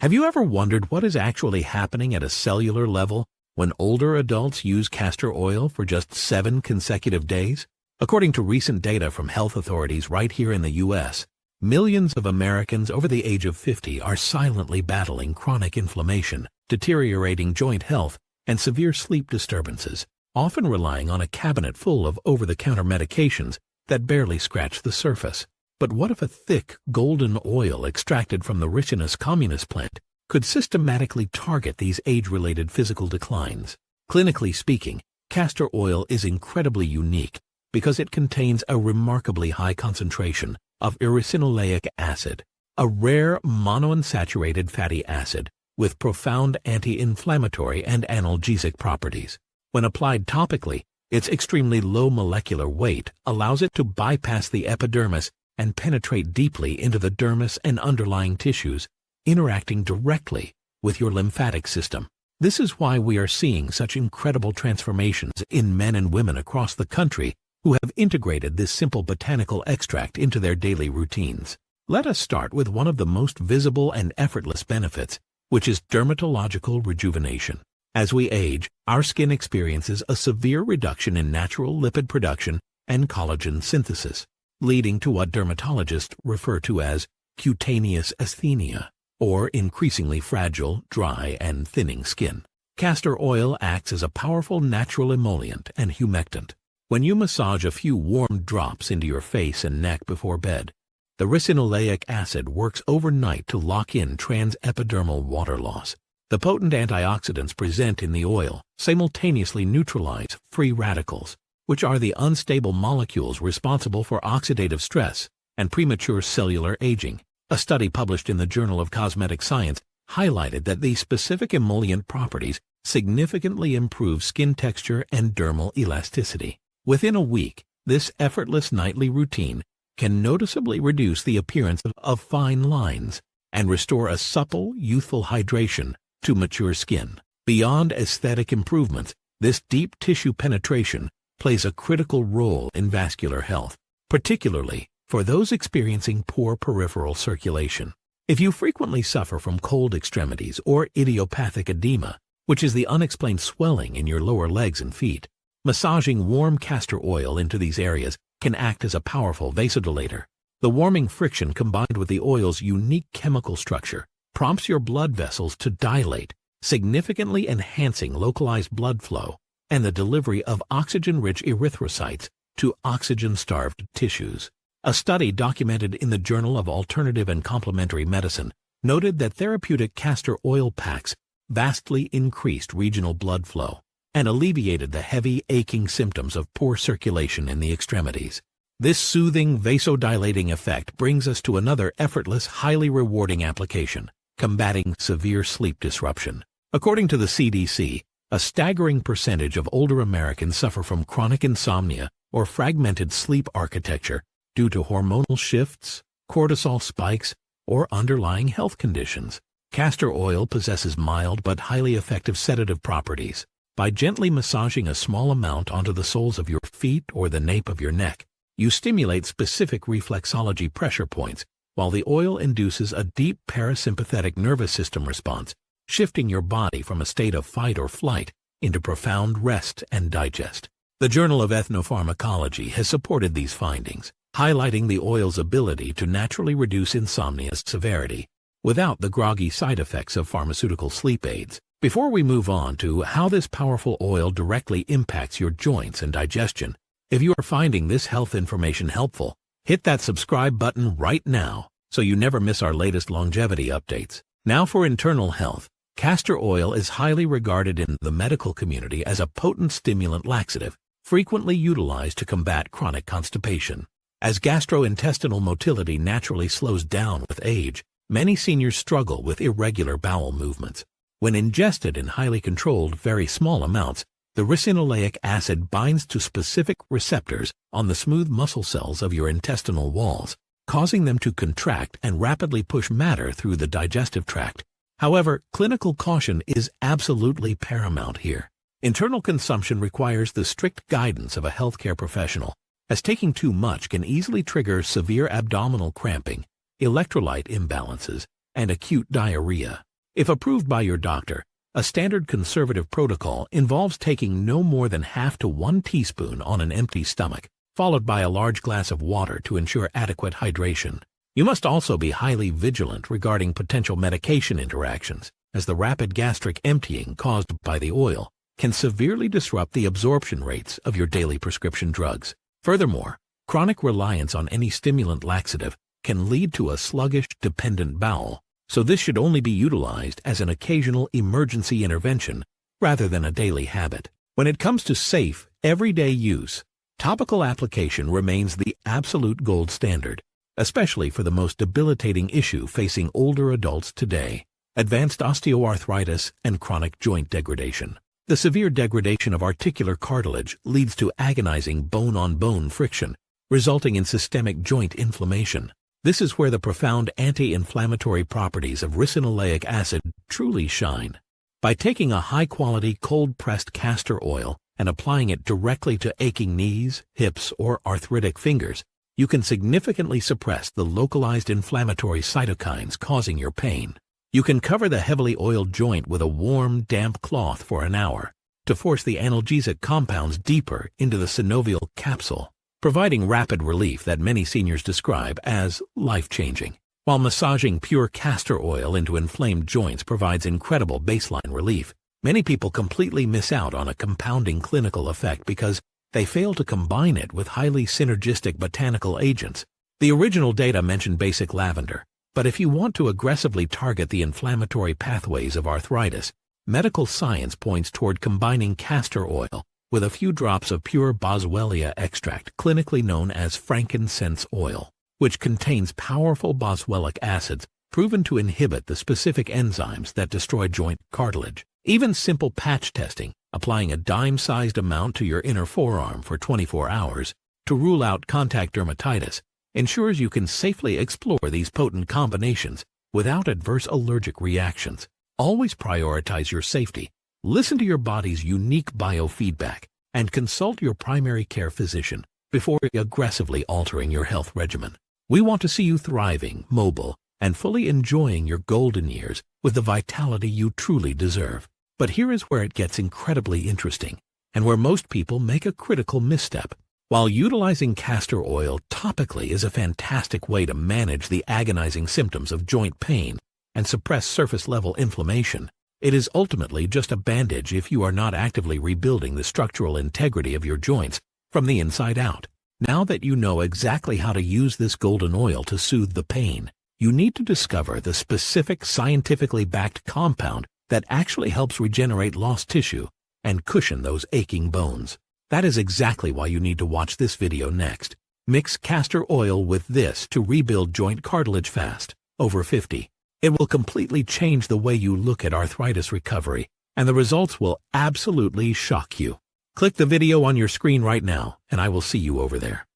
Have you ever wondered what is actually happening at a cellular level when older adults use castor oil for just 7 consecutive days? According to recent data from health authorities right here in the U.S., millions of Americans over the age of 50 are silently battling chronic inflammation, deteriorating joint health, and severe sleep disturbances, often relying on a cabinet full of over-the-counter medications that barely scratch the surface. But what if a thick, golden oil extracted from the Ricinus communis plant could systematically target these age-related physical declines? Clinically speaking, castor oil is incredibly unique because it contains a remarkably high concentration of uracinoleic acid, a rare monounsaturated fatty acid with profound anti-inflammatory and analgesic properties. When applied topically, its extremely low molecular weight allows it to bypass the epidermis and penetrate deeply into the dermis and underlying tissues, interacting directly with your lymphatic system. This is why we are seeing such incredible transformations in men and women across the country who have integrated this simple botanical extract into their daily routines. Let us start with one of the most visible and effortless benefits, which is dermatological rejuvenation. As we age, our skin experiences a severe reduction in natural lipid production and collagen synthesis, leading to what dermatologists refer to as cutaneous asthenia, or increasingly fragile, dry, and thinning skin. Castor oil acts as a powerful natural emollient and humectant. When you massage a few warm drops into your face and neck before bed, the ricinoleic acid works overnight to lock in transepidermal water loss. The potent antioxidants present in the oil simultaneously neutralize free radicals, which are the unstable molecules responsible for oxidative stress and premature cellular aging. A study published in the Journal of Cosmetic Science highlighted that these specific emollient properties significantly improve skin texture and dermal elasticity. Within a week, this effortless nightly routine can noticeably reduce the appearance of fine lines and restore a supple, youthful hydration to mature skin. Beyond aesthetic improvements, this deep tissue penetration plays a critical role in vascular health, particularly for those experiencing poor peripheral circulation. If you frequently suffer from cold extremities or idiopathic edema, which is the unexplained swelling in your lower legs and feet, massaging warm castor oil into these areas can act as a powerful vasodilator. The warming friction combined with the oil's unique chemical structure prompts your blood vessels to dilate, significantly enhancing localized blood flow and the delivery of oxygen-rich erythrocytes to oxygen-starved tissues. A study documented in the Journal of Alternative and Complementary Medicine noted that therapeutic castor oil packs vastly increased regional blood flow and alleviated the heavy, aching symptoms of poor circulation in the extremities. This soothing, vasodilating effect brings us to another effortless, highly rewarding application: combating severe sleep disruption. According to the CDC, a staggering percentage of older Americans suffer from chronic insomnia or fragmented sleep architecture due to hormonal shifts, cortisol spikes, or underlying health conditions. Castor oil possesses mild but highly effective sedative properties. By gently massaging a small amount onto the soles of your feet or the nape of your neck, you stimulate specific reflexology pressure points, while the oil induces a deep parasympathetic nervous system response, shifting your body from a state of fight or flight into profound rest and digest. The Journal of Ethnopharmacology has supported these findings, highlighting the oil's ability to naturally reduce insomnia's severity without the groggy side effects of pharmaceutical sleep aids. Before we move on to how this powerful oil directly impacts your joints and digestion, if you are finding this health information helpful, hit that subscribe button right now so you never miss our latest longevity updates. Now for internal health. Castor oil is highly regarded in the medical community as a potent stimulant laxative, frequently utilized to combat chronic constipation. As gastrointestinal motility naturally slows down with age, many seniors struggle with irregular bowel movements. When ingested in highly controlled, very small amounts, the ricinoleic acid binds to specific receptors on the smooth muscle cells of your intestinal walls, causing them to contract and rapidly push matter through the digestive tract. However, clinical caution is absolutely paramount here. Internal consumption requires the strict guidance of a healthcare professional, as taking too much can easily trigger severe abdominal cramping, electrolyte imbalances, and acute diarrhea. If approved by your doctor, a standard conservative protocol involves taking no more than half to 1 teaspoon on an empty stomach, followed by a large glass of water to ensure adequate hydration. You must also be highly vigilant regarding potential medication interactions, as the rapid gastric emptying caused by the oil can severely disrupt the absorption rates of your daily prescription drugs. Furthermore, chronic reliance on any stimulant laxative can lead to a sluggish, dependent bowel, so this should only be utilized as an occasional emergency intervention rather than a daily habit. When it comes to safe, everyday use, topical application remains the absolute gold standard, especially for the most debilitating issue facing older adults today: advanced osteoarthritis and chronic joint degradation. The severe degradation of articular cartilage leads to agonizing bone-on-bone friction, resulting in systemic joint inflammation. This is where the profound anti-inflammatory properties of ricinoleic acid truly shine. By taking a high-quality cold-pressed castor oil and applying it directly to aching knees, hips, or arthritic fingers, you can significantly suppress the localized inflammatory cytokines causing your pain. You can cover the heavily oiled joint with a warm, damp cloth for an hour to force the analgesic compounds deeper into the synovial capsule, providing rapid relief that many seniors describe as life-changing. While massaging pure castor oil into inflamed joints provides incredible baseline relief, many people completely miss out on a compounding clinical effect because they fail to combine it with highly synergistic botanical agents. The original data mentioned basic lavender, but if you want to aggressively target the inflammatory pathways of arthritis, medical science points toward combining castor oil with a few drops of pure boswellia extract, clinically known as frankincense oil, which contains powerful boswellic acids proven to inhibit the specific enzymes that destroy joint cartilage. Even simple patch testing, applying a dime-sized amount to your inner forearm for 24 hours to rule out contact dermatitis, ensures you can safely explore these potent combinations without adverse allergic reactions. Always prioritize your safety, listen to your body's unique biofeedback, and consult your primary care physician before aggressively altering your health regimen. We want to see you thriving, mobile, and fully enjoying your golden years with the vitality you truly deserve. But here is where it gets incredibly interesting, and where most people make a critical misstep. While utilizing castor oil topically is a fantastic way to manage the agonizing symptoms of joint pain and suppress surface-level inflammation, it is ultimately just a bandage if you are not actively rebuilding the structural integrity of your joints from the inside out. Now that you know exactly how to use this golden oil to soothe the pain, you need to discover the specific scientifically backed compound that actually helps regenerate lost tissue and cushion those aching bones. That is exactly why you need to watch this video next. Mix castor oil with this to rebuild joint cartilage fast, over 50. It will completely change the way you look at arthritis recovery, and the results will absolutely shock you. Click the video on your screen right now, and I will see you over there.